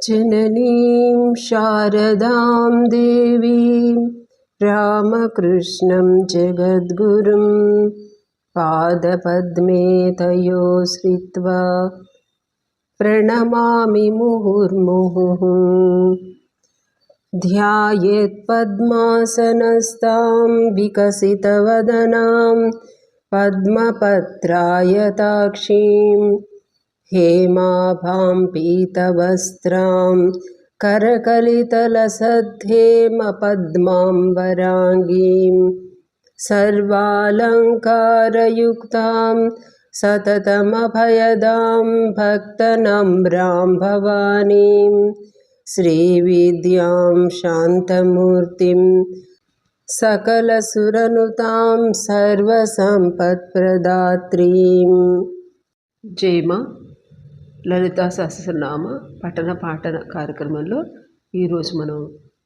जननीं शारदां देवीं रामकृष्णं जगद्गुरुं पादपद्मे तयो श्रित्वा प्रणमामि मुहुर्मुहुः। ध्यायेत्पद्मासनस्तां विकसितवदनां पद्मपत्रायताक्षीं हेमाभां पीतवस्त्रां करकलितलसद्धेमपद्माम्बराङ्गीं सर्वालङ्कारयुक्तां सततमभयदां भक्तनम्रां भवानीं श्रीविद्यां शान्तमूर्तिं सकलसुरनुतां सर्वसम्पत्प्रदात्रीं। జయమ లలితా సహస్రనామ పఠన పాఠన కార్యక్రమంలో ఈరోజు మనం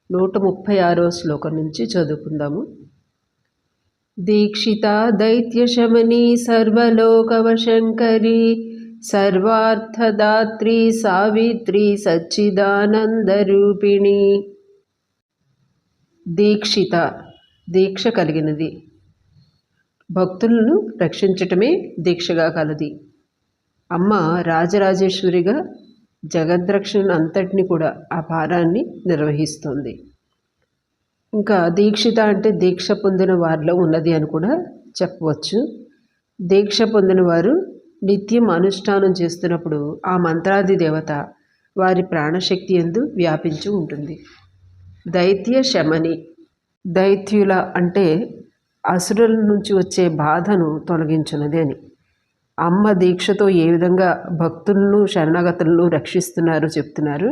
136వ శ్లోకం నుంచి చదువుకుందాము. దీక్షిత దైత్యశమని సర్వలోకవశంకరి సర్వార్థదాత్రి సావిత్రి సచ్చిదానందరూపిణి. దీక్షిత దీక్ష కలిగినది, భక్తులను రక్షించటమే దీక్షగా కలది. అమ్మ రాజరాజేశ్వరిగా జగద్రక్షణ అంతటిని కూడా ఆ భారాన్ని నిర్వహిస్తుంది. ఇంకా దీక్షిత అంటే దీక్ష పొందిన వారిలో ఉన్నది అని కూడా చెప్పవచ్చు. దీక్ష పొందిన వారు నిత్యం అనుష్ఠానం చేస్తున్నప్పుడు ఆ మంత్రాది దేవత వారి ప్రాణశక్తి యందు వ్యాపించి ఉంటుంది. దైత్య శమని, దైత్యుల అంటే అసురుల నుంచి వచ్చే బాధను తొలగించున్నది అని. అమ్మ దీక్షతో ఏ విధంగా భక్తులను శరణాగతులను రక్షిస్తున్నారో చెప్తున్నారు.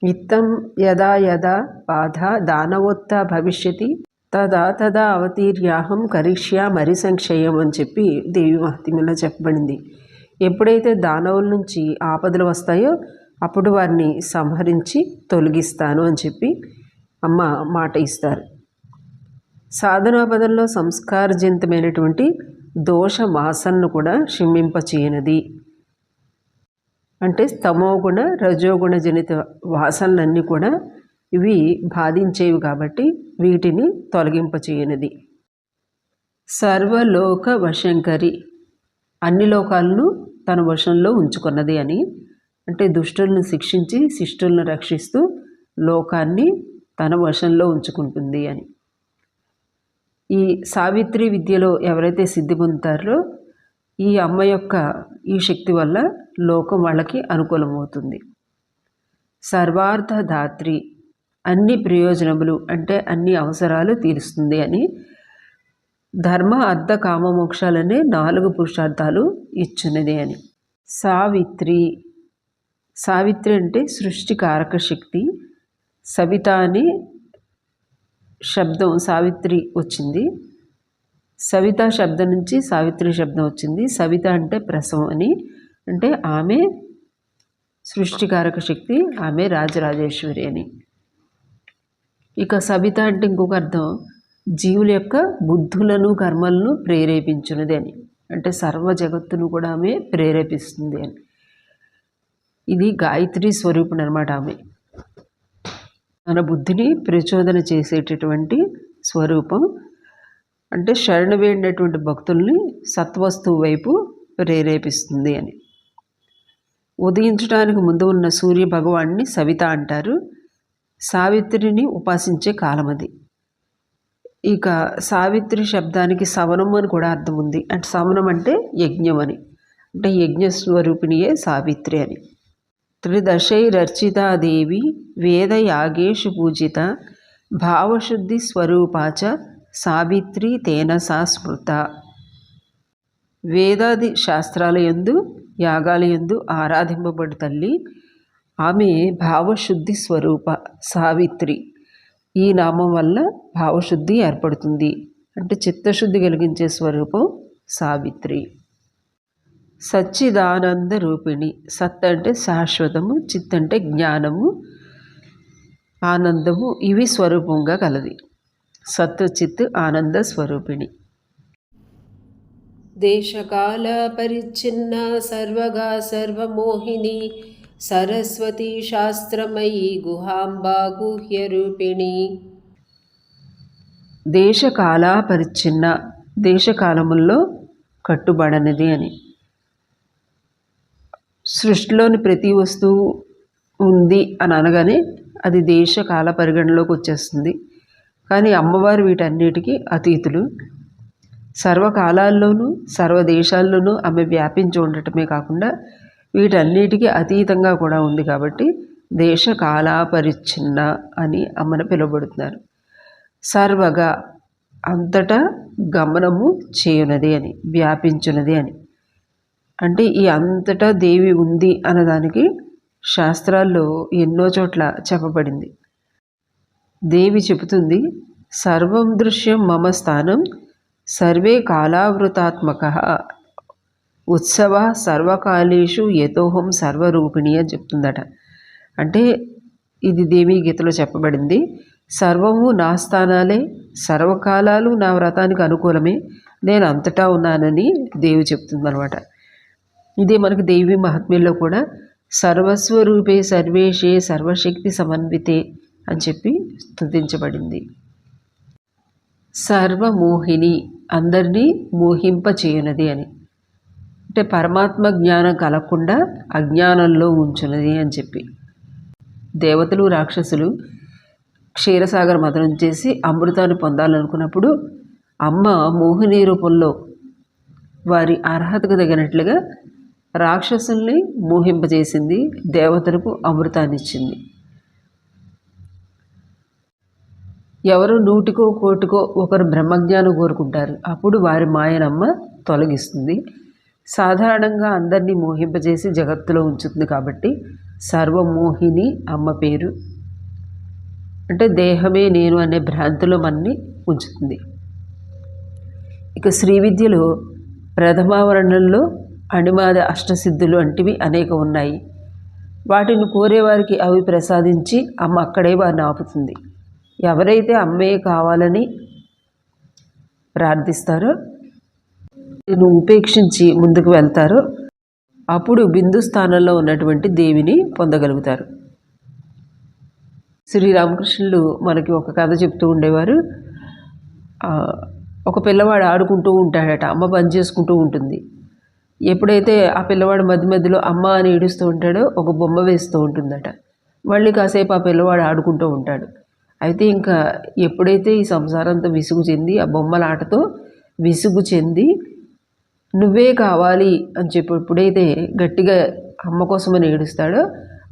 ఇత్తం యదా యదా బాధ దానవోత్త భవిష్యతి తదా తదా అవతీర్యాహం కరిష్యామరి సంక్షయం అని చెప్పి దేవి మహత్యంలో చెప్పబడింది. ఎప్పుడైతే దానవుల నుంచి ఆపదలు వస్తాయో అప్పుడు వారిని సంహరించి తొలగిస్తాను అని చెప్పి అమ్మ మాట ఇస్తారు. సాధనాపదంలో సంస్కారజనితమైనటువంటి దోష వాసనను కూడా శమింపచేయనది. అంటే తమోగుణ రజోగుణ జనిత వాసనలన్నీ కూడా ఇవి బాధించేవి కాబట్టి వీటిని తొలగింపచేయనది. సర్వలోక వశంకరి, అన్ని లోకాలను తన వశంలో ఉంచుకున్నది అని. అంటే దుష్టులను శిక్షించి శిష్టులను రక్షిస్తూ లోకాన్ని తన వశంలో ఉంచుకుంటుంది అని. ఈ సావిత్రి విద్యలో ఎవరైతే సిద్ధి పొందుతారో ఈ అమ్మ యొక్క ఈ శక్తి వల్ల లోకం వాళ్ళకి అనుకూలమవుతుంది. సర్వార్థదాత్రి, అన్ని ప్రయోజనములు అంటే అన్ని అవసరాలు తీరుస్తుంది అని. ధర్మ అర్థ కామ మోక్షాలనే 4 పురుషార్థాలు ఇచ్చున్నది అని. సావిత్రి, సావిత్రి అంటే సృష్టికారక శక్తి. సవిత అని శబ్దం సావిత్రి వచ్చింది. సవిత శబ్దం నుంచి సావిత్రి శబ్దం వచ్చింది. సవిత అంటే ప్రసవం అని. అంటే ఆమె సృష్టికారక శక్తి, ఆమె రాజరాజేశ్వరి అని. ఇక సవిత అంటే ఇంకొక అర్థం జీవుల యొక్క బుద్ధులను కర్మలను ప్రేరేపించున్నది అని. అంటే సర్వ జగత్తును కూడా ఆమె ప్రేరేపిస్తుంది అని. ఇది గాయత్రి స్వరూపుడు అనమాట. ఆమె మన బుద్ధిని ప్రచోదన చేసేటటువంటి స్వరూపం. అంటే శరణ వేడినటువంటి భక్తుల్ని సత్వస్తువు వైపు ప్రేరేపిస్తుంది అని. ఉదయించడానికి ముందు ఉన్న సూర్య భగవాన్ని సవిత అంటారు. సావిత్రిని ఉపాసించే కాలం అది. ఇక సావిత్రి శబ్దానికి సవనం అని కూడా అర్థం ఉంది. అంటే సవనం అంటే యజ్ఞం అని. అంటే యజ్ఞస్వరూపిణియే సావిత్రి అని. త్రిదశైరర్చితా దేవి వేదయాగేషు పూజిత భావశుద్ధి స్వరూపాచ సావిత్రి తేన సా స్మృత. వేదాది శాస్త్రాల యందు యాగాల యందు ఆరాధింపబడు తల్లి ఆమె భావశుద్ధి స్వరూప సావిత్రి. ఈ నామం వల్ల భావశుద్ధి ఏర్పడుతుంది. అంటే చిత్తశుద్ధి కలిగించే స్వరూపం సావిత్రి. సచ్చిదానంద రూపిణి, సత్ అంటే శాశ్వతము, చిత్ అంటే జ్ఞానము, ఆనందము, ఇవి స్వరూపంగా కలది. సత్ చిత్ ఆనంద స్వరూపిణి. దేశకాల పరిచ్ఛిన్న సర్వగా సర్వమోహిని సరస్వతీ శాస్త్రమయీ గుహాంబా గుహ్యరూపిణి. దేశకాలాపరిచ్ఛిన్న, దేశకాలముల్లో కట్టుబడనిది అని. సృష్టిలోని ప్రతి వస్తువు ఉంది అని అనగానే అది దేశకాల పరిగణలోకి వచ్చేస్తుంది. కానీ అమ్మవారు వీటన్నిటికీ అతీతులు. సర్వకాలాల్లోనూ సర్వదేశాల్లోనూ ఆమె వ్యాపించి ఉండటమే కాకుండా వీటన్నిటికీ అతీతంగా కూడా ఉంది కాబట్టి దేశకాలాపరిచ్ఛిన్న అని అమ్మను పిలువబడుతున్నారు. సర్వగా, అంతటా గమనము చేయునది అని, వ్యాపించున్నది అని. అంటే ఈ అంతటా దేవి ఉంది అన్నదానికి శాస్త్రాల్లో ఎన్నో చోట్ల చెప్పబడింది. దేవి చెబుతుంది, సర్వం దృశ్యం మమ స్థానం సర్వే కాలావృతాత్మక ఉత్సవ సర్వకాలేషు యతోహం సర్వరూపిణి అని చెప్తుందట. అంటే ఇది దేవి గీతలో చెప్పబడింది. సర్వము నా స్థానాలే, సర్వకాలాలు నా వ్రతానికి అనుకూలమే, నేను అంతటా ఉన్నానని దేవి చెప్తుందనమాట. ఇదే మనకు దేవి మహాత్మ్యంలో కూడా సర్వస్వరూపే సర్వేషే సర్వశక్తి సమన్వితే అని చెప్పి స్తుతించబడింది. సర్వమోహిని, అందరినీ మోహింపచేయునది అని. అంటే పరమాత్మ జ్ఞానం కలగకుండా అజ్ఞానంలో ఉంచున్నది అని చెప్పి. దేవతలు రాక్షసులు క్షీరసాగర మథనం చేసి అమృతాన్ని పొందాలనుకున్నప్పుడు అమ్మ మోహిని రూపంలో వారి అర్హతకు తగినట్లుగా రాక్షసుల్ని మోహింపజేసింది, దేవతలకు అమృతాన్ని ఇచ్చింది. ఎవరు 100కో 1,00,00,000కో ఒకరు బ్రహ్మజ్ఞానం కోరుకుంటారు, అప్పుడు వారి మాయనమ్మ తొలగిస్తుంది. సాధారణంగా అందరినీ మోహింపజేసి జగత్తులో ఉంచుతుంది కాబట్టి సర్వమోహిని అమ్మ పేరు. అంటే దేహమే నేను అనే భ్రాంతిలో మనని ఉంచుతుంది. ఇక శ్రీ విద్యలో ప్రథమావరణంలో అణిమాద అష్టసిద్ధులు వంటివి అనేక ఉన్నాయి. వాటిని కోరేవారికి అవి ప్రసాదించి అమ్మ అక్కడే వారిని ఆపుతుంది. ఎవరైతే అమ్మే కావాలని ప్రార్థిస్తారో, ఉపేక్షించి ముందుకు వెళ్తారో అప్పుడు బిందు స్థానంలో ఉన్నటువంటి దేవిని పొందగలుగుతారు. శ్రీరామకృష్ణులు మనకి ఒక కథ చెప్తూ ఉండేవారు. ఒక పిల్లవాడు ఆడుకుంటూ ఉంటాడట, అమ్మ పని చేసుకుంటూ ఉంటుంది. ఎప్పుడైతే ఆ పిల్లవాడు మధ్య మధ్యలో అమ్మ అని ఏడుస్తూ ఉంటాడో ఒక బొమ్మ వేస్తూ ఉంటుందట. మళ్ళీ కాసేపు ఆ పిల్లవాడు ఆడుకుంటూ ఉంటాడు. అయితే ఇంకా ఎప్పుడైతే ఈ సంసారంతో విసుగు చెంది, ఆ బొమ్మల ఆటతో విసుగు చెంది నువ్వే కావాలి అని చెప్పి ఎప్పుడైతే గట్టిగా అమ్మ కోసమని ఏడుస్తాడో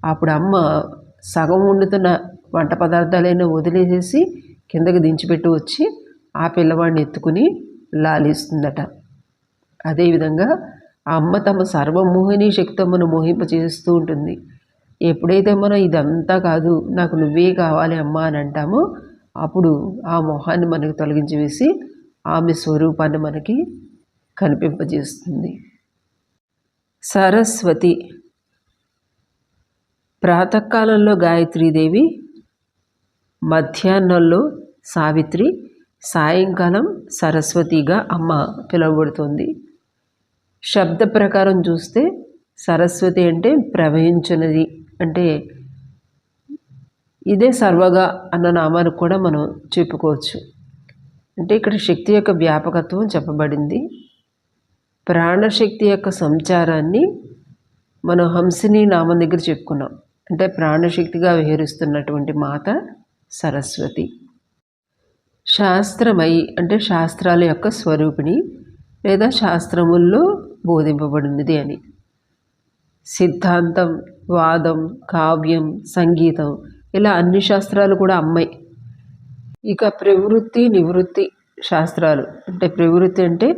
అప్పుడు అమ్మ సగం వండుతున్న వంట పదార్థాలైనా వదిలేసేసి కిందకి దించిపెట్టి వచ్చి ఆ పిల్లవాడిని ఎత్తుకుని లాలిస్తుందట. అదేవిధంగా ఆ అమ్మ తమ సర్వమోహిని శక్తితో మనం మోహింపచేస్తూ ఉంటుంది. ఎప్పుడైతే మనం ఇదంతా కాదు, నాకు నువ్వే కావాలి అమ్మ అని అంటామో అప్పుడు ఆ మోహాన్ని మనకి తొలగించి వేసి ఆమె స్వరూపాన్ని మనకి కనిపింపజేస్తుంది. సరస్వతి, ప్రాతకాలంలో గాయత్రీదేవి, మధ్యాహ్నంలో సావిత్రి, సాయంకాలం సరస్వతిగా అమ్మ పిలువబడుతుంది. శబ్ద ప్రకారం చూస్తే సరస్వతి అంటే ప్రవహించున్నది, అంటే ఇదే సర్వగా అన్న నామానికి కూడా మనం చెప్పుకోవచ్చు. అంటే ఇక్కడ శక్తి యొక్క వ్యాపకత్వం చెప్పబడింది. ప్రాణశక్తి యొక్క సంచారాన్ని మనం హంసిని నామం దగ్గర చెప్పుకున్నాం. అంటే ప్రాణశక్తిగా విహరిస్తున్నటువంటి మాత సరస్వతి. శాస్త్రమయి అంటే శాస్త్రాల యొక్క స్వరూపిణి లేదా శాస్త్రముల్లో బోధింపబడినది అని. సిద్ధాంతం, వాదం, కావ్యం, సంగీతం ఇలా అన్ని శాస్త్రాలు కూడా అమ్మాయి. ఇక ప్రవృత్తి, నివృత్తి శాస్త్రాలు అంటే ప్రవృత్తి అంటే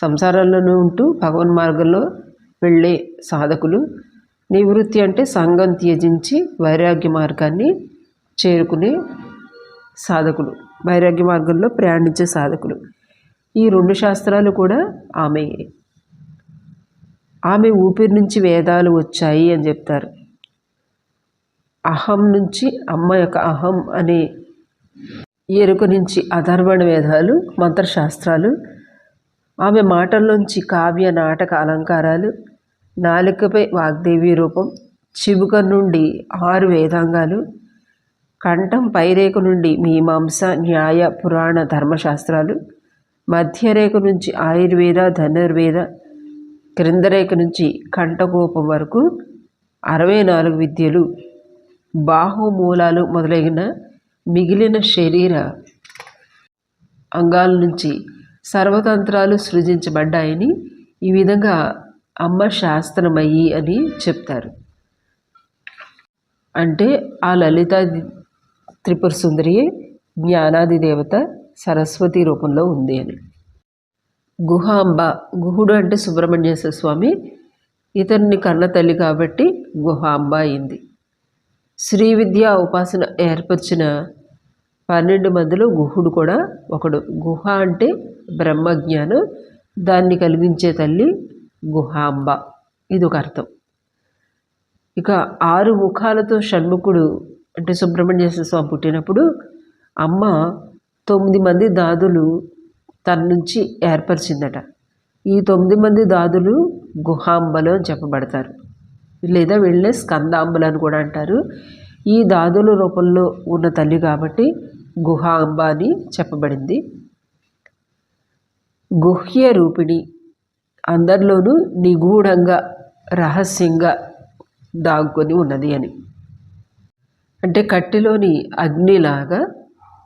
సంసారంలోనే ఉంటూ భగవన్ మార్గంలో వెళ్ళే సాధకులు, నివృత్తి అంటే సంఘం త్యజించి వైరాగ్య మార్గాన్ని చేరుకునే సాధకులు, వైరాగ్య మార్గంలో ప్రయాణించే సాధకులు. ఈ రెండు శాస్త్రాలు కూడా ఆమె ఊపిరి నుంచి వేదాలు వచ్చాయి అని చెప్తారు. అహం నుంచి అమ్మ యొక్క అహం అనే ఎరుక నుంచి అధర్వణ వేదాలు, మంత్రశాస్త్రాలు, ఆమె మాటల్లోంచి కావ్య నాటక అలంకారాలు, నాలుకపై వాగ్దేవి రూపం, చిబుక నుండి 6 వేదాంగాలు, కంఠం పైరేఖ నుండి మీమాంస, న్యాయ, పురాణ, ధర్మశాస్త్రాలు, మధ్యరేఖ నుంచి ఆయుర్వేద, ధనుర్వేద, క్రిందరేఖ నుంచి కంఠకోపం వరకు 64 విద్యలు, బాహుమూలాలు మొదలైన మిగిలిన శరీర అంగాల నుంచి సర్వతంత్రాలు సృజించబడ్డాయని, ఈ విధంగా అమ్మ శాస్త్రమయ్యి అని చెప్తారు. అంటే ఆ లలిత త్రిపుర సుందరియే జ్ఞానాది దేవత సరస్వతి రూపంలో ఉంది అని. గుహాంబ, గుహుడు అంటే సుబ్రహ్మణ్యేశ్వర స్వామి, ఇతన్ని కన్న తల్లి కాబట్టి గుహాంబ అయింది. శ్రీ విద్యా ఉపాసన ఏర్పరిచిన 12 మందిలో గుహుడు కూడా ఒకడు. గుహ అంటే బ్రహ్మజ్ఞానం, దాన్ని కలిగించే తల్లి గుహాంబ, ఇది ఒక అర్థం. ఇక 6 ముఖాలతో షణ్ముఖుడు అంటే సుబ్రహ్మణ్యేశ్వర స్వామి పుట్టినప్పుడు అమ్మ 9 మంది దాదులు తన నుంచి ఏర్పరిచిందట. ఈ 9 మంది దాదులు గుహాంబలు అని చెప్పబడతారు, లేదా వీళ్ళనే స్కందాంబలు అని కూడా అంటారు. ఈ దాదుల రూపంలో ఉన్న తల్లి కాబట్టి గుహాంబ అని చెప్పబడింది. గుహ్య రూపిణి, అందరిలోనూ నిగూఢంగా రహస్యంగా దాక్కుని ఉన్నది అని. అంటే కట్టెలోని అగ్నిలాగా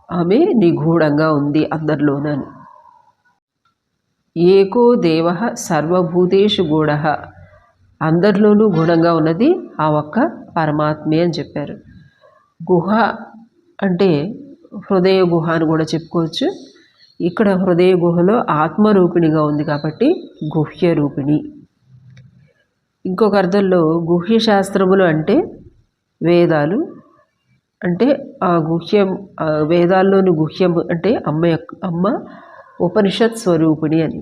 ఆమె నిగూఢంగా ఉంది అందరిలోనూ అని. ఏకో దేవ సర్వభూతేషు గూఢ, అందరిలోనూ గుణంగా ఉన్నది ఆ ఒక్క పరమాత్మే అని చెప్పారు. గుహ అంటే హృదయ గుహ అని కూడా చెప్పుకోవచ్చు. ఇక్కడ హృదయ గుహలో ఆత్మరూపిణిగా ఉంది కాబట్టి గుహ్య రూపిణి. ఇంకొక అర్థంలో గుహ్య శాస్త్రములు అంటే వేదాలు, అంటే ఆ గుహ్యం, వేదాల్లోని గుహ్యం అంటే అమ్మ ఉపనిషత్ స్వరూపిణి అని.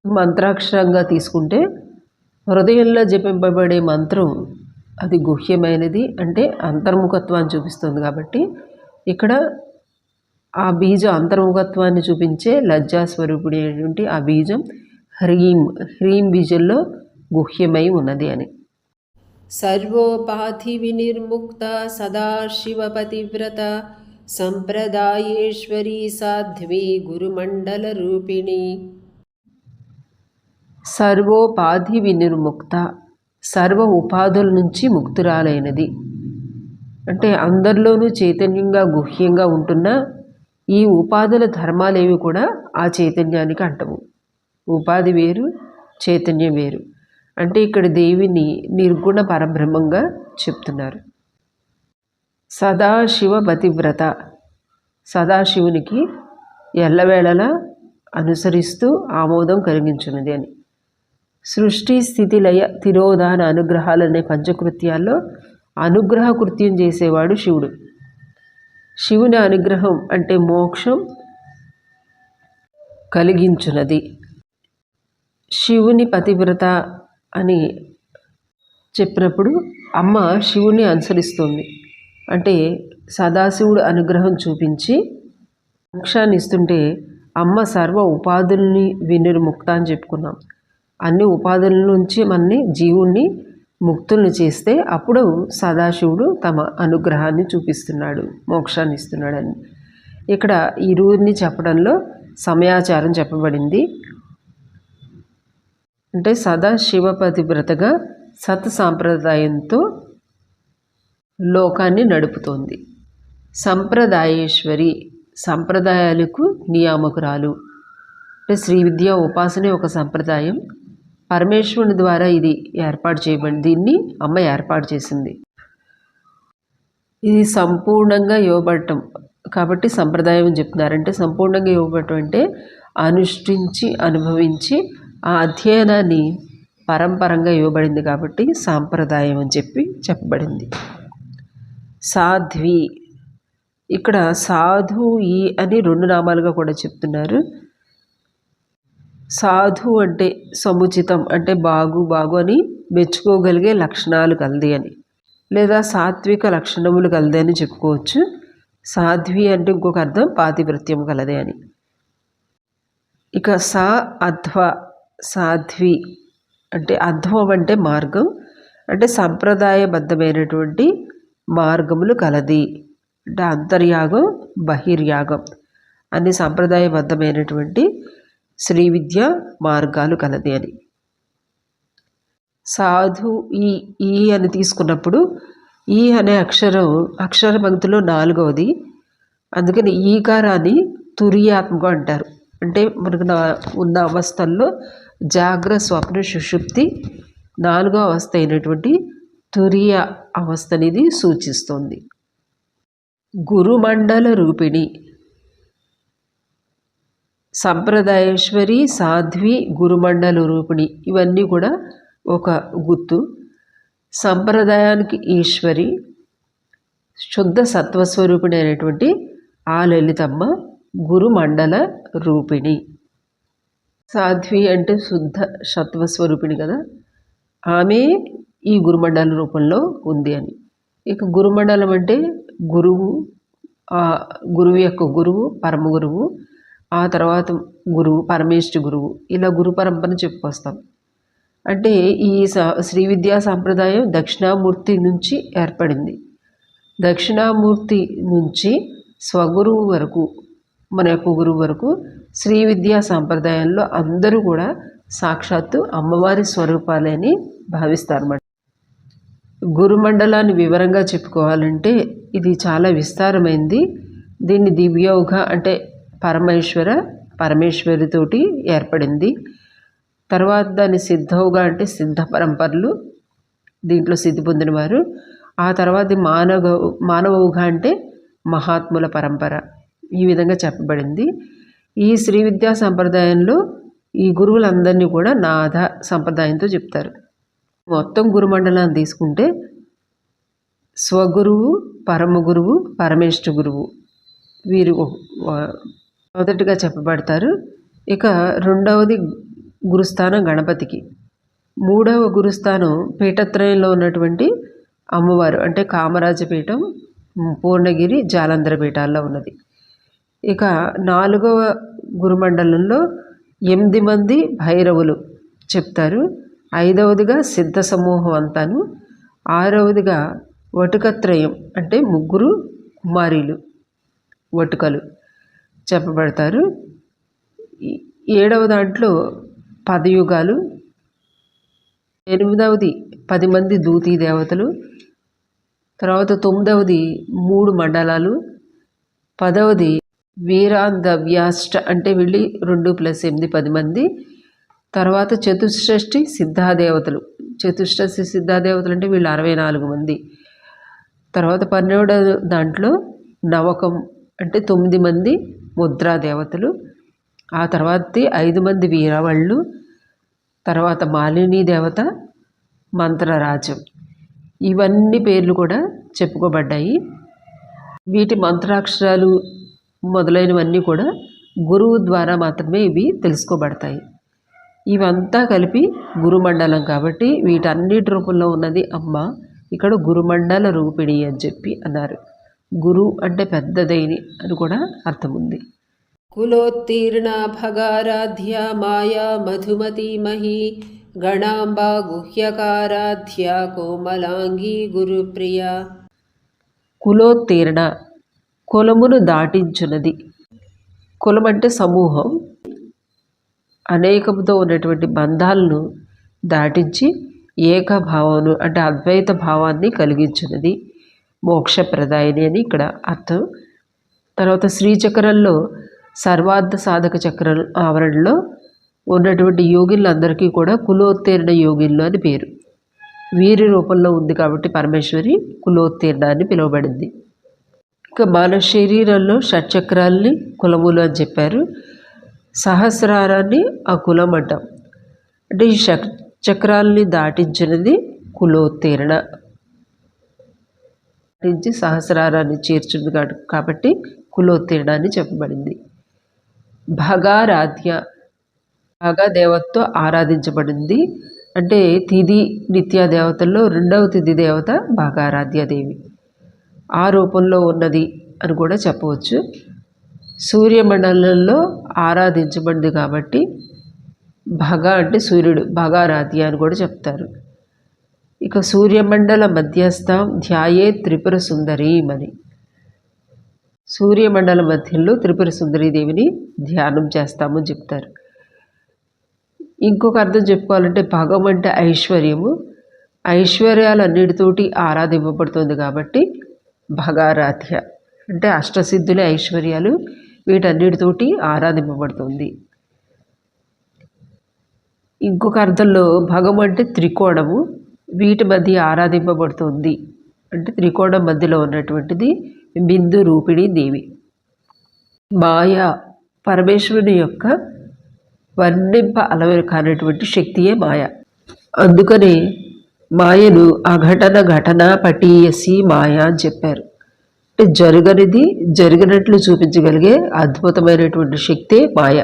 మంత్రాక్షరంగా తీసుకుంటే హృదయంలో జపింపబడే మంత్రం అది గుహ్యమైనది, అంటే అంతర్ముఖత్వాన్ని చూపిస్తుంది కాబట్టి ఇక్కడ ఆ బీజం అంతర్ముఖత్వాన్ని చూపించే లజ్జాస్వరూపుడి అనేటువంటి ఆ బీజం హ్రీం బీజంలో గుహ్యమై ఉన్నది అని. సర్వోపాధి వినిర్ముక్త సదాశివపతివ్రత సంప్రదాయేశ్వరీ సాధ్వి గురుమండల రూపిణి. సర్వోపాధి వినిర్ముక్త, సర్వ ఉపాధుల నుంచి ముక్తురాలైనది. అంటే అందరిలోనూ చైతన్యంగా గుహ్యంగా ఉంటున్న ఈ ఉపాధుల ధర్మాలేవి కూడా ఆ చైతన్యానికి అంటవు. ఉపాధి వేరు, చైతన్యం వేరు. అంటే ఇక్కడ దేవిని నిర్గుణ పరబ్రహ్మంగా చెప్తున్నారు. సదాశివ పతివ్రత, సదాశివునికి ఎల్లవేళలా అనుసరిస్తూ ఆమోదం కలిగించున్నది అని. సృష్టి స్థితి లయ తిరోధాన అనుగ్రహాలనే పంచకృత్యాల్లో అనుగ్రహ కృత్యం చేసేవాడు శివుడు. శివుని అనుగ్రహం అంటే మోక్షం కలిగించున్నది. శివుని పతివ్రత అని చెప్పినప్పుడు అమ్మ శివుని అనుసరిస్తుంది. అంటే సదాశివుడు అనుగ్రహం చూపించి మోక్షాన్ని ఇస్తుంటే అమ్మ సర్వ ఉపాధుల్ని వినిర్ముక్త అని చెప్పుకున్నాం. అన్ని ఉపాధుల నుంచి మనని జీవుణ్ణి ముక్తుల్ని చేస్తే అప్పుడు సదాశివుడు తమ అనుగ్రహాన్ని చూపిస్తున్నాడు, మోక్షాన్ని ఇస్తున్నాడని. ఇక్కడ ఈ రూని చెప్పడంలో సమయాచారం చెప్పబడింది. అంటే సదాశివపతివ్రతగా సత్ సాంప్రదాయంతో లోకాన్ని నడుపుతోంది. సంప్రదాయేశ్వరి, సంప్రదాయాలకు నియామకురాలు. అంటే శ్రీ విద్యా ఉపాసనే ఒక సంప్రదాయం. పరమేశ్వరుని ద్వారా ఇది ఏర్పాటు చేయబడింది. దీన్ని అమ్మ ఏర్పాటు చేసింది. ఇది సంపూర్ణంగా ఇవ్వబడటం కాబట్టి సంప్రదాయం అని చెప్తున్నారంటే సంపూర్ణంగా ఇవ్వబడటం అంటే అనుష్ఠించి అనుభవించి ఆ అధ్యయనాన్ని పరంపరంగా ఇవ్వబడింది కాబట్టి సాంప్రదాయం అని చెప్పబడింది. సాధ్వి, ఇక్కడ సాధు ఈ అని 2 నామాలుగా కూడా చెప్తున్నారు. సాధు అంటే సముచితం, అంటే బాగు అని మెచ్చుకోగలిగే లక్షణాలు కలది అని, లేదా సాత్విక లక్షణములు కలది అని చెప్పుకోవచ్చు. సాధ్వి అంటే ఇంకొక అర్థం పాతివ్రత్యం కలదే అని. ఇక సా అధ్వ, సాధ్వి అంటే అధ్వం అంటే మార్గం, అంటే సంప్రదాయబద్ధమైనటువంటి మార్గములు కలది. అంటే అంతర్యాగం, బహిర్యాగం అన్ని సంప్రదాయబద్ధమైనటువంటి శ్రీ విద్య మార్గాలు కలది అని. సాధు ఈ అని తీసుకున్నప్పుడు ఈ అనే అక్షర పంక్తిలో 4వది. అందుకని ఈకారాన్ని తురియాత్మకం అంటారు. అంటే మనకు ఉన్న అవస్థల్లో జాగ్ర, స్వప్న, సుషుప్తి 4వ అవస్థ అయినటువంటి తురియ అవస్థ అనేది సూచిస్తుంది. గురుమండల రూపిణి, సంప్రదాయేశ్వరి, సాధ్వి, గురుమండల రూపిణి ఇవన్నీ కూడా ఒక గుర్తు. సంప్రదాయానికి ఈశ్వరి, శుద్ధ సత్వస్వరూపిణి అయినటువంటి ఆ లలితమ్మ గురుమండల రూపిణి. సాధ్వి అంటే శుద్ధ సత్వస్వరూపిణి కదా, ఆమె ఈ గురుమండల రూపంలో ఉంది అని. ఇక గురుమండలం అంటే గురువు, గురువు యొక్క గురువు, పరమ గురువు, ఆ తర్వాత గురువు, పరమేష్ఠి గురువు, ఇలా గురు పరంపరను చెప్పుకొస్తాం. అంటే ఈ శ్రీ విద్యా సాంప్రదాయం దక్షిణామూర్తి నుంచి ఏర్పడింది. దక్షిణామూర్తి నుంచి స్వగురువు వరకు, మన యొక్క గురువు వరకు శ్రీ విద్యా సాంప్రదాయంలో అందరూ కూడా సాక్షాత్తు అమ్మవారి స్వరూపాలని భావిస్తారన్నమాట. గురుమండలాన్ని వివరంగా చెప్పుకోవాలంటే ఇది చాలా విస్తారమైంది. దీన్ని దివ్యౌఘ అంటే పరమేశ్వరితోటి ఏర్పడింది. తర్వాత దాన్ని సిద్ధౌఘ అంటే సిద్ధ పరంపరలు, దీంట్లో సిద్ధి పొందినవారు. ఆ తర్వాత మానవౌఘ అంటే మహాత్ముల పరంపర. ఈ విధంగా చెప్పబడింది. ఈ శ్రీ విద్యా సంప్రదాయంలో ఈ గురువులందరినీ కూడా నాథ సంప్రదాయంతో చెప్తారు. మొత్తం గురుమండలాన్ని తీసుకుంటే స్వగురువు, పరమ గురువు, పరమేష్ఠ గురువు వీరు మొదటిగా చెప్పబడతారు. ఇక రెండవది గురుస్థానం గణపతికి, మూడవ గురుస్థానం పీఠత్రయంలో ఉన్నటువంటి అమ్మవారు అంటే కామరాజపీఠం, పూర్ణగిరి, జాలంధర పీఠాల్లో ఉన్నది. ఇక 4వ గురుమండలంలో 8 మంది భైరవులు చెప్తారు. 5వదిగా సిద్ధ సమూహం అంతాను. 6వదిగా వటుకత్రయం అంటే 3 కుమారీలు, వటుకలు చెప్పబడతారు. 7వ దాంట్లో పదయుగాలు. 8వది 10 మంది దూతీ దేవతలు. తర్వాత 9వది 3 మండలాలు. 10వది వీరాంధవ్యాష్ట అంటే వీళ్ళు 2 + 8 10 మంది. తర్వాత చతుష్షష్ఠి సిద్ధాదేవతలు. చతుష్షష్ఠి సిద్ధాదేవతలు అంటే వీళ్ళు 64 మంది. తర్వాత 12వ దాంట్లో నవకం అంటే 9 మంది ముద్రా దేవతలు. ఆ తర్వాత 5 మంది వీరవళ్ళు. తర్వాత మాలిని దేవత, మంత్రరాజం. ఇవన్నీ పేర్లు కూడా చెప్పుకోబడ్డాయి. వీటి మంత్రాక్షరాలు మొదలైనవన్నీ కూడా గురువు ద్వారా మాత్రమే ఇవి తెలుసుకోబడతాయి. ఇవంతా కలిపి గురుమండలం కాబట్టి వీటన్నిటి రూపంలో ఉన్నది అమ్మ. ఇక్కడ గురుమండల రూపిణి అని చెప్పి అన్నారు. గురు అంటే పెద్దదైని అని కూడా అర్థం ఉంది. కులోత్తీర్ణ భగారాధ్య మాయా మధుమతి మహి గణాంబా గుహ్యకారాధ్య కోమలాంగి గురుప్రియ. కులోత్తీర్ణ కులమును దాటించున్నది. కులం అంటే సమూహం, అనేకముతో ఉన్నటువంటి బంధాలను దాటించి ఏకభావము అంటే అద్వైత భావాన్ని కలిగించున్నది, మోక్షప్రదాయిని అని ఇక్కడ అర్థం. తర్వాత శ్రీచక్రంలో సర్వార్థ సాధక చక్రం ఆవరణలో ఉన్నటువంటి యోగిలందరికీ కూడా కులోత్తీర్ణ యోగిళ్ళు అని పేరు. వీరి రూపంలో ఉంది కాబట్టి పరమేశ్వరి కులోత్తీర్ణ అని పిలువబడింది. ఇక మన శరీరంలో షట్చక్రాల్ని కులములు అని చెప్పారు. సహస్రారాన్ని ఆ కులం అంటాం. అంటే ఈ చక్రాల్ని దాటించినది కులోత్తీర్ణ, దాటించి సహస్రారాన్ని చేర్చుంది కాబట్టి కులోత్తీర్ణ అని చెప్పబడింది. భగారాధ్య, భగా దేవతతో ఆరాధించబడింది. అంటే తిథి నిత్యా దేవతల్లో 2వ తిథి దేవత భగారాధ్యాదేవి. ఆ రూపంలో ఉన్నది అని కూడా చెప్పవచ్చు. సూర్యమండలంలో ఆరాధించబడింది కాబట్టి భగ అంటే సూర్యుడు, భగారాధ్య అని కూడా చెప్తారు. ఇక సూర్యమండల మధ్యస్థం ధ్యాయే త్రిపుర సుందరీమని, సూర్యమండల మధ్యలో త్రిపుర సుందరీదేవిని ధ్యానం చేస్తామని చెప్తారు. ఇంకొక అర్థం చెప్పుకోవాలంటే భగం అంటే ఐశ్వర్యము, ఐశ్వర్యాలన్నిటితోటి ఆరాధింపబడుతుంది కాబట్టి భగారాధ్య అంటే అష్టసిద్ధులే ఐశ్వర్యాలు, వీటన్నిటితోటి ఆరాధింపబడుతుంది. ఇంకొక అర్థంలో భగం అంటే త్రికోణము, వీటి మధ్య ఆరాధింపబడుతుంది అంటే త్రికోణం మధ్యలో ఉన్నటువంటిది బిందు రూపిణి దేవి. మాయ పరమేశ్వరుని యొక్క వర్ణింప అలవరు కానటువంటి శక్తియే మాయ. అందుకనే మాయను అఘటన ఘటన పటీయసి మాయ అని చెప్పారు. అంటే జరగనిది జరిగినట్లు చూపించగలిగే అద్భుతమైనటువంటి శక్తే మాయ.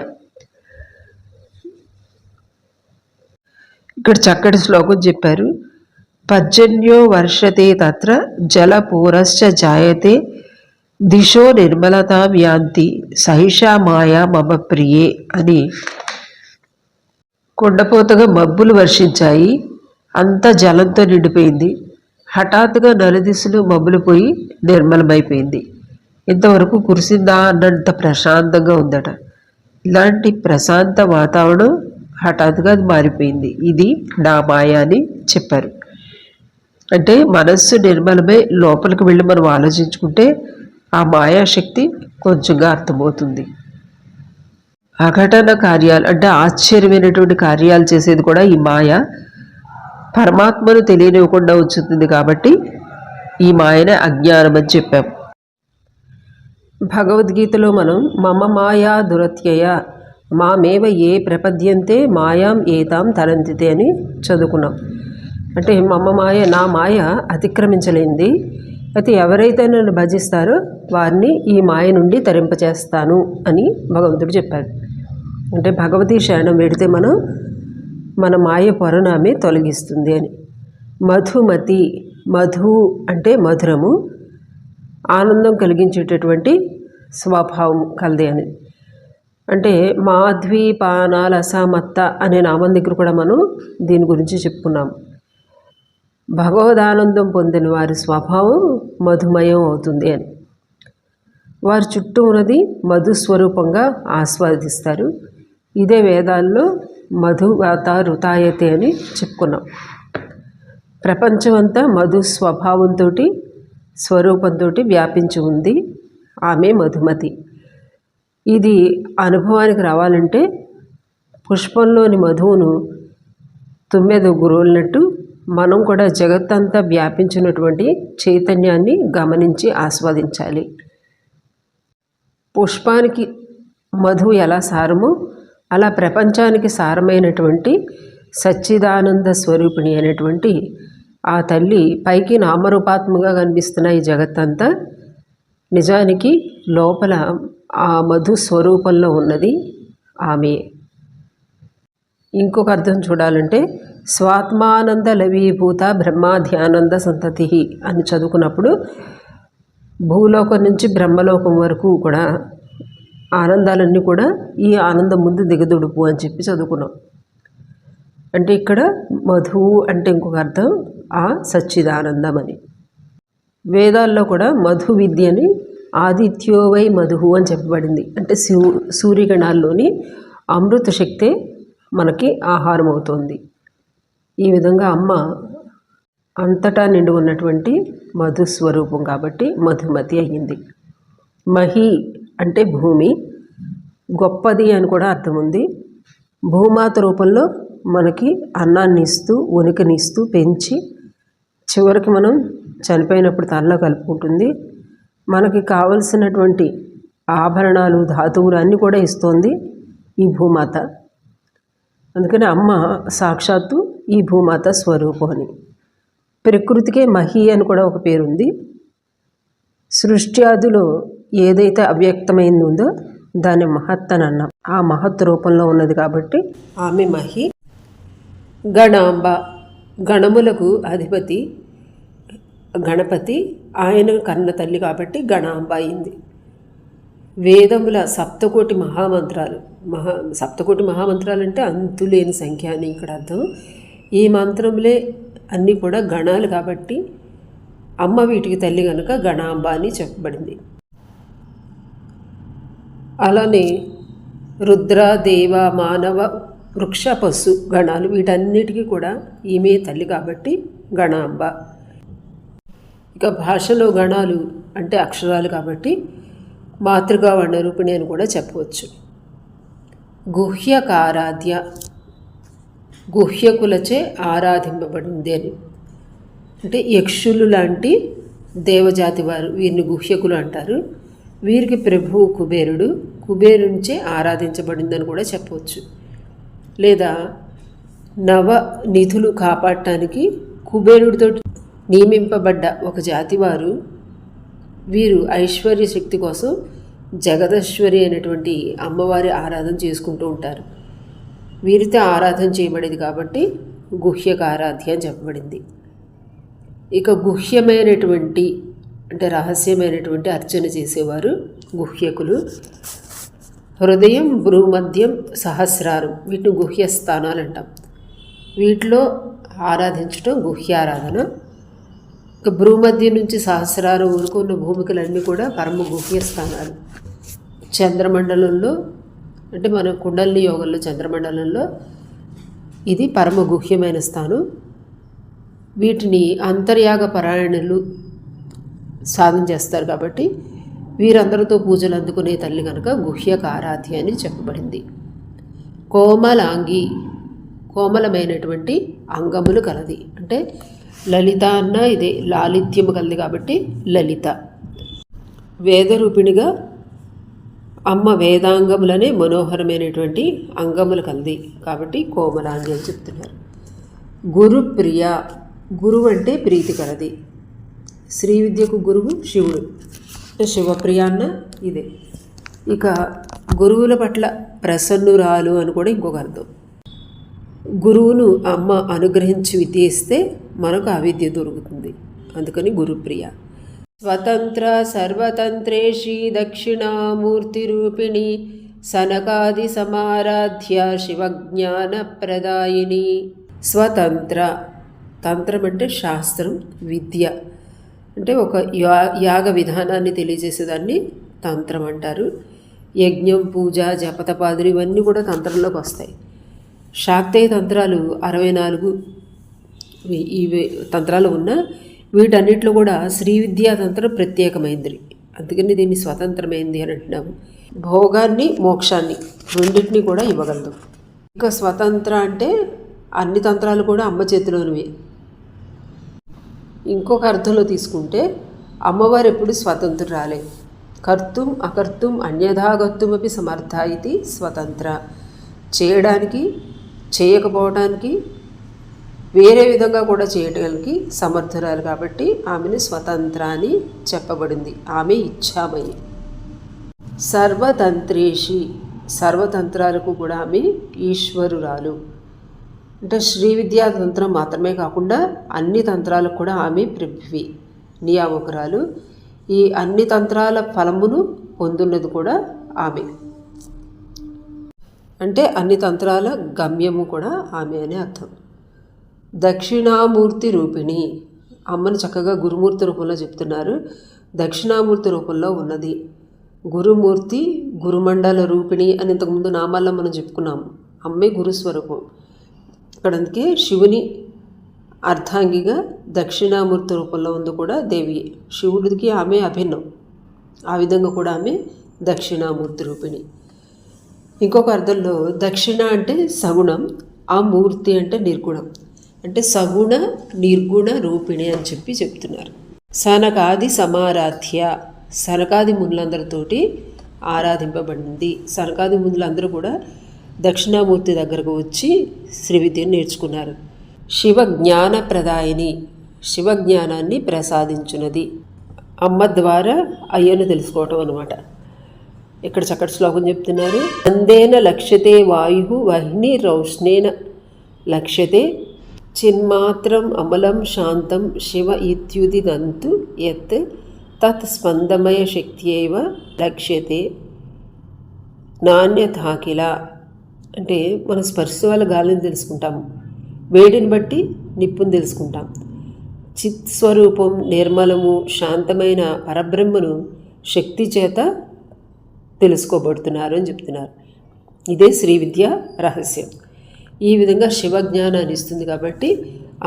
ఇక్కడ చక్కటి శ్లోకం చెప్పారు. పర్జన్యో వర్షతే తత్ర జలపూరశ్చ జాయతే దిశో నిర్మలతాం యాంతి సహిషా మాయా మమ ప్రియే అని. కుండపోతగా మబ్బులు వర్షించాయి, అంతా జలంతో నిండిపోయింది. హఠాత్తుగా నలుదిశలు మబ్బులు పోయి నిర్మలమైపోయింది. ఇంతవరకు కురిసిందా అన్నంత ప్రశాంతంగా ఉందట. ఇలాంటి ప్రశాంత వాతావరణం హఠాత్తుగా అది మారిపోయింది. ఇది నా మాయ అని చెప్పారు. అంటే మనస్సు నిర్మలమై లోపలికి వెళ్ళి మనం ఆలోచించుకుంటే ఆ మాయాశక్తి కొంచెంగా అర్థమవుతుంది. అఘటన కార్యాలు అంటే ఆశ్చర్యమైనటువంటి కార్యాలు చేసేది కూడా ఈ మాయ. పరమాత్మను తెలియనివ్వకుండా ఉంచుతుంది కాబట్టి ఈ మాయనే అజ్ఞానం అని చెప్పాం. భగవద్గీతలో మనం మమ మాయా దురత్యయ మామేవ ఏ ప్రపద్యంతే మాయాం ఏతాం తరంతితే అని చదువుకున్నాం. అంటే మమ మాయ, నా మాయ అతిక్రమించలేంది, అయితే ఎవరైతే నన్ను భజిస్తారో వారిని ఈ మాయ నుండి తరింపచేస్తాను అని భగవంతుడు చెప్పాడు. అంటే భగవతీ శరణం పెడితే మన మాయ పొరనామే తొలగిస్తుంది అని. మధుమతి, మధు అంటే మధురము, ఆనందం కలిగించేటటువంటి స్వభావం కలది అని. అంటే మాధ్వీపానాలసమత్త అనే నామం దగ్గర కూడా మనం దీని గురించి చెప్పుకున్నాం. భగవదానందం పొందిన వారి స్వభావం మధుమయం అవుతుంది అని. వారి చుట్టూ ఉన్నది మధుస్వరూపంగా ఆస్వాదిస్తారు. ఇదే వేదాల్లో మధువాత రుతాయతే అని చెప్పుకున్నాం. ప్రపంచమంతా మధు స్వభావంతో స్వరూపంతో వ్యాపించి ఉంది ఆమె మధుమతి. ఇది అనుభవానికి రావాలంటే పుష్పంలోని మధువును తుమ్మెద గురువులన్నట్టు మనం కూడా జగత్తంతా వ్యాపించినటువంటి చైతన్యాన్ని గమనించి ఆస్వాదించాలి. పుష్పానికి మధువు ఎలా సారమో అలా ప్రపంచానికి సారమైనటువంటి సచ్చిదానంద స్వరూపిణి అనేటువంటి ఆ తల్లి పైకి నామరూపాత్మగా కనిపిస్తున్న ఈ జగత్తంతా నిజానికి లోపల ఆ మధు స్వరూపంలో ఉన్నది ఆమె. ఇంకొక అర్థం చూడాలంటే స్వాత్మానంద లవీభూత బ్రహ్మాధ్యానంద సంతతి అని చదువుకున్నప్పుడు భూలోకం నుంచి బ్రహ్మలోకం వరకు కూడా ఆనందాలన్నీ కూడా ఈ ఆనందం ముందు దిగదుడుపు అని చెప్పి చదువుకున్నాం. అంటే ఇక్కడ మధువు అంటే ఇంకొక అర్థం ఆ సచ్చిదానందం అని. వేదాల్లో కూడా మధు విద్యని ఆదిత్యోవై మధువు అని చెప్పబడింది. అంటే సూర్యగణాల్లోని అమృత శక్తే మనకి ఆహారం అవుతుంది. ఈ విధంగా అమ్మ అంతటా నిండి ఉన్నటువంటి మధుస్వరూపం కాబట్టి మధుమతి అయ్యింది. మహి అంటే భూమి, గొప్పది అని కూడా అర్థం ఉంది. భూమాత రూపంలో మనకి అన్నాన్ని ఇస్తూ ఉనికినిస్తూ పెంచి చివరికి మనం చనిపోయినప్పుడు తనలో కలుపుకుంటుంది. మనకి కావలసినటువంటి ఆభరణాలు ధాతువులు అన్నీ కూడా ఇస్తోంది ఈ భూమాత. అందుకని అమ్మ సాక్షాత్తు ఈ భూమాత స్వరూపం అని. ప్రకృతికే మహి అని కూడా ఒక పేరుంది. సృష్ట్యాదులో ఏదైతే అవ్యక్తమైంది ఉందో దాన్ని మహత్ అని అన్నాం. ఆ మహత్ రూపంలో ఉన్నది కాబట్టి ఆమె మహి. గణాంబ గణములకు అధిపతి గణపతి, ఆయన కన్న తల్లి కాబట్టి గణాంబ అయింది. వేదముల సప్తకోటి మహామంత్రాలు సప్తకోటి మహామంత్రాలు అంటే అంతులేని సంఖ్య అని ఇక్కడ అర్థం. ఈ మంత్రములే అన్నీ కూడా గణాలు కాబట్టి అమ్మ వీటికి తల్లి కనుక గణాంబ అని చెప్పబడింది. అలానే రుద్ర, దేవ, మానవ, వృక్ష, పశు గణాలు వీటన్నిటికీ కూడా ఈమె తల్లి కాబట్టి గణాంబ. ఇక భాషలో గణాలు అంటే అక్షరాలు కాబట్టి మాతృగా వర్ణరూపిణి అని కూడా చెప్పవచ్చు. గుహ్యకారాధ్య, గుహ్యకులచే ఆరాధింపబడింది అని. అంటే యక్షులు లాంటి దేవజాతి వారు, వీరిని గుహ్యకులు అంటారు. వీరికి ప్రభువు కుబేరుడు, కుబేరునిచే ఆరాధించబడిందని కూడా చెప్పవచ్చు. లేదా నవ నిధులు కాపాడటానికి కుబేరుడితో నియమింపబడ్డ ఒక జాతి వారు, వీరు ఐశ్వర్య శక్తి కోసం జగదశ్వరి అనేటువంటి అమ్మవారి ఆరాధన చేసుకుంటూ ఉంటారు. వీరితో ఆరాధన చేయబడేది కాబట్టి గుహ్యక ఆరాధ్య అని చెప్పబడింది. ఇక గుహ్యమైనటువంటి అంటే రహస్యమైనటువంటి అర్చన చేసేవారు గుహ్యకులు. హృదయం, భ్రూమధ్యం, సహస్రారం వీటిని గుహ్య స్థానాలు అంటాం. వీటిలో ఆరాధించడం గుహ్యారాధన. ఇక భ్రూమధ్యం నుంచి సహస్రారం వరకు ఉన్న భూమికలన్నీ కూడా పరమ గుహ్య స్థానాలు. చంద్రమండలంలో అంటే మన కుండలిని యోగంలో చంద్రమండలంలో ఇది పరమ గుహ్యమైన స్థానం. వీటిని అంతర్యాగ పరాయణులు సాధన చేస్తారు కాబట్టి వీరందరితో పూజలు అందుకునే తల్లి కనుక గుహ్యక ఆరాధ్య అని చెప్పబడింది. కోమలాంగి, కోమలమైనటువంటి అంగములు కలది. అంటే లలిత అన్న ఇదే లాలిత్యము కలది కాబట్టి లలిత. వేదరూపిణిగా అమ్మ వేదాంగములనే మనోహరమైనటువంటి అంగములు కలది కాబట్టి కోమలాంగి అని చెప్తున్నారు. గురుప్రియ, గురువు అంటే ప్రీతి కలది. శ్రీ విద్యకు గురువు శివుడు, శివప్రియ అన్న ఇదే. ఇక గురువుల పట్ల ప్రసన్నురాలు అని కూడా ఇంకొక అర్థం. గురువును అమ్మ అనుగ్రహించి విద్య ఇస్తే మనకు ఆ విద్య దొరుకుతుంది, అందుకని గురుప్రియ. స్వతంత్ర సర్వతంత్రేషి దక్షిణామూర్తి రూపిణి సనకాది సమారాధ్య శివజ్ఞాన ప్రదాయిని. స్వతంత్ర, తంత్రం అంటే శాస్త్రం, విద్య అంటే ఒక యాగ విధానాన్ని తెలియజేసేదాన్ని తంత్రం అంటారు. యజ్ఞం, పూజ, జపతపాదులు ఇవన్నీ కూడా తంత్రంలోకి వస్తాయి. శాక్తేయ తంత్రాలు 64 ఇవి తంత్రాలు ఉన్న వీటన్నిటిలో కూడా శ్రీ విద్యా తంత్రం ప్రత్యేకమైంది, అందుకని దీన్ని స్వతంత్రమైంది అని అంటున్నాము. భోగాన్ని, మోక్షాన్ని రెండింటినీ కూడా ఇవ్వగలదు. ఇంకా స్వతంత్ర అంటే అన్ని తంత్రాలు కూడా అమ్మ చేతిలోనివి. ఇంకొక అర్థంలో తీసుకుంటే అమ్మవారు ఎప్పుడు స్వతంత్రురాలే. కర్తుం అకర్తుం అన్యథాగత్తుమపి సమర్థ ఇది స్వతంత్ర. చేయడానికి, చేయకపోవడానికి, వేరే విధంగా కూడా చేయడానికి సమర్థురాలు కాబట్టి ఆమెను స్వతంత్ర అని చెప్పబడింది. ఆమె ఇచ్ఛామయి. సర్వతంత్రేషి, సర్వతంత్రాలకు కూడా ఆమె ఈశ్వరురాలు. అంటే శ్రీ విద్యా తంత్రం మాత్రమే కాకుండా అన్ని తంత్రాలకు కూడా ఆమె పృథ్వీ, నియామకురాలు. ఈ అన్ని తంత్రాల ఫలమును పొందున్నది కూడా ఆమె. అంటే అన్ని తంత్రాల గమ్యము కూడా ఆమె అనే అర్థం. దక్షిణామూర్తి రూపిణి, అమ్మను చక్కగా గురుమూర్తి రూపంలో చెప్తున్నారు. దక్షిణామూర్తి రూపంలో ఉన్నది. గురుమూర్తి, గురుమండల రూపిణి అని ఇంతకుముందు నామాల్లో మనం చెప్పుకున్నాము. అమ్మే గురుస్వరూపం. ఇక్కడ అందుకే శివుని అర్ధాంగిగా దక్షిణామూర్తి రూపంలో ఉంది కూడా దేవి. శివుడికి ఆమె అభిన్నం, ఆ విధంగా కూడా ఆమె దక్షిణామూర్తి రూపిణి. ఇంకొక అర్థంలో దక్షిణ అంటే సగుణం, ఆ మూర్తి అంటే నిర్గుణం. అంటే సగుణ నిర్గుణ రూపిణి అని చెప్తున్నారు. సనకాది సమారాధ్య, సనకాది మునులందరితోటి ఆరాధింపబడింది. సనకాది మునులందరూ కూడా దక్షిణామూర్తి దగ్గరకు వచ్చి శ్రీ విద్యను నేర్చుకున్నారు. శివ జ్ఞాన ప్రదాయిని, శివజ్ఞానాన్ని ప్రసాదించున్నది. అమ్మ ద్వారా అయ్యను తెలుసుకోవటం అన్నమాట. ఇక్కడ చక్కటి శ్లోకం చెప్తున్నారు. అందేన లక్ష్యతే వాయు వహ్ని రౌష్ణేన లక్ష్యతే చిన్మాత్రం అమలం శాంతం శివ ఇత్యుదిదంతు యత్ తత్ స్పందమయ శక్త్యేవ లక్ష్యతే నాణ్యథాకిల. అంటే మన స్పర్శ వల్ల గాలిని తెలుసుకుంటాము, వేడిని బట్టి నిప్పుని తెలుసుకుంటాం. చిత్ స్వరూపం నిర్మలము శాంతమైన పరబ్రహ్మను శక్తి చేత తెలుసుకోబడుతున్నారు అని చెప్తున్నారు. ఇదే శ్రీ విద్య రహస్యం. ఈ విధంగా శివజ్ఞానాన్ని ఇస్తుంది కాబట్టి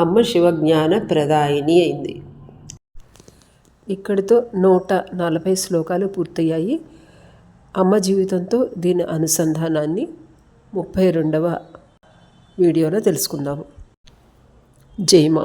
అమ్మ శివజ్ఞాన ప్రదాయిని అయింది. ఇక్కడితో 140 శ్లోకాలు పూర్తయ్యాయి. అమ్మ జీవితంతో దీని అనుసంధానాన్ని 32వ వీడియోలో తెలుసుకుందాము. జై మా.